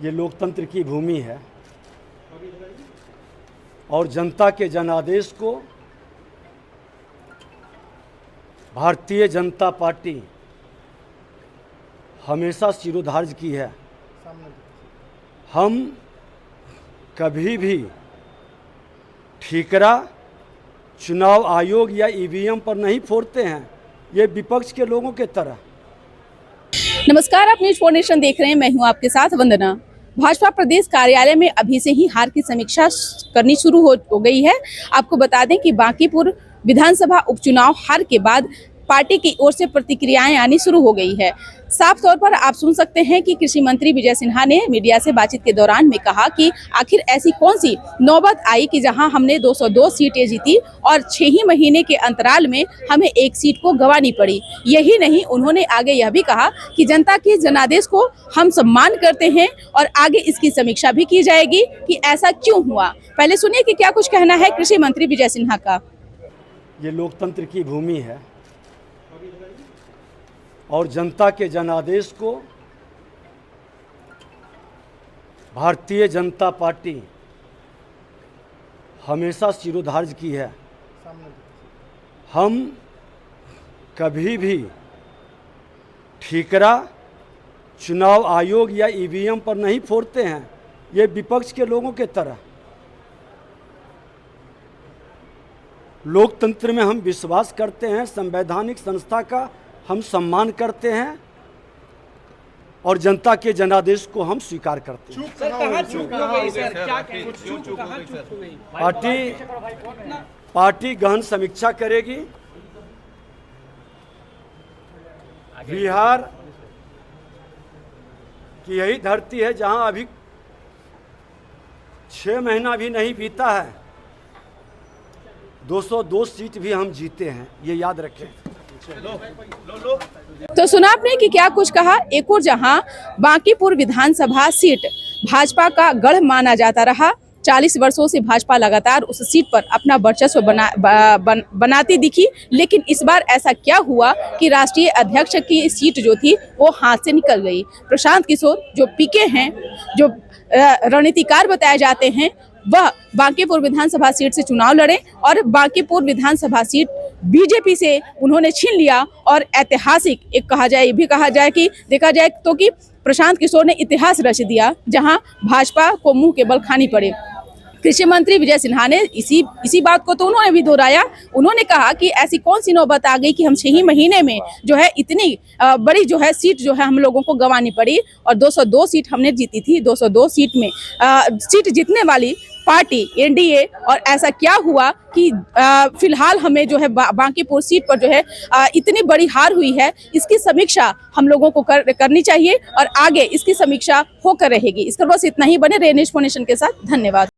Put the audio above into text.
ये लोकतंत्र की भूमि है और जनता के जनादेश को भारतीय जनता पार्टी हमेशा शिरोधार्य की है। हम कभी भी ठीकरा चुनाव आयोग या ईवीएम पर नहीं फोड़ते हैं, ये विपक्ष के लोगों के तरह। नमस्कार, आप न्यूज़ 4 नेशन देख रहे हैं। मैं हूं आपके साथ वंदना। भाजपा प्रदेश कार्यालय में अभी से ही हार की समीक्षा करनी शुरू हो गई है। आपको बता दें कि बांकीपुर विधानसभा उपचुनाव हार के बाद पार्टी की ओर से प्रतिक्रियाएं आनी शुरू हो गई है। साफ तौर पर आप सुन सकते हैं कि कृषि मंत्री विजय सिन्हा ने मीडिया से बातचीत के दौरान में कहा कि आखिर ऐसी कौन सी नौबत आई कि जहां हमने 202 सीटें जीती और 6 ही महीने के अंतराल में हमें एक सीट को गंवानी पड़ी। यही नहीं, उन्होंने आगे यह भी कहा कि जनता के जनादेश को हम सम्मान करते हैं और आगे इसकी समीक्षा भी की जाएगी कि ऐसा क्यों हुआ। पहले सुनिए कि क्या कुछ कहना है कृषि मंत्री विजय सिन्हा का। ये लोकतंत्र की भूमि है और जनता के जनादेश को भारतीय जनता पार्टी हमेशा शिरोधार्य की है। हम कभी भी ठीकरा चुनाव आयोग या ईवीएम पर नहीं फोड़ते हैं, ये विपक्ष के लोगों के तरह। लोकतंत्र में हम विश्वास करते हैं, संवैधानिक संस्था का हम सम्मान करते हैं और जनता के जनादेश को हम स्वीकार करते हैं। पार्टी गहन समीक्षा करेगी। बिहार की यही धरती है जहां अभी 6 महीना भी नहीं बीता है, 202 सीट भी हम जीते हैं, ये याद रखें। तो सुना आपने कि क्या कुछ कहा। एक और जहां बांकीपुर विधानसभा सीट भाजपा का गढ़ माना जाता रहा, 40 वर्षों से भाजपा लगातार उस सीट पर अपना वर्चस्व बनाती दिखी, लेकिन इस बार ऐसा क्या हुआ कि राष्ट्रीय अध्यक्ष की सीट जो थी वो हाथ से निकल गई। प्रशांत किशोर जो पीके हैं, जो रणनीतिकार बताए जाते हैं, वह बांकीपुर विधानसभा सीट से चुनाव लड़े और बांकीपुर विधानसभा सीट बीजेपी से उन्होंने छीन लिया और ऐतिहासिक एक कहा जाए, ये भी कहा जाए कि देखा जाए तो कि प्रशांत किशोर ने इतिहास रच दिया, जहां भाजपा को मुंह के बल खानी पड़े। कृषि मंत्री विजय सिन्हा ने इसी बात को तो उन्होंने भी दोहराया। उन्होंने कहा कि ऐसी कौन सी नौबत आ गई कि हम 6 ही महीने में जो है इतनी बड़ी जो है सीट जो है हम लोगों को गंवानी पड़ी और 202 सीट हमने जीती थी। 202 सीट में सीट जीतने वाली पार्टी एनडीए, और ऐसा क्या हुआ कि फिलहाल हमें जो है बांकीपुर सीट पर जो है इतनी बड़ी हार हुई है, इसकी समीक्षा हम लोगों को करनी चाहिए और आगे इसकी समीक्षा होकर रहेगी। इसका बस इतना ही। बने रहे न्यूज़ 4 नेशन के साथ। धन्यवाद।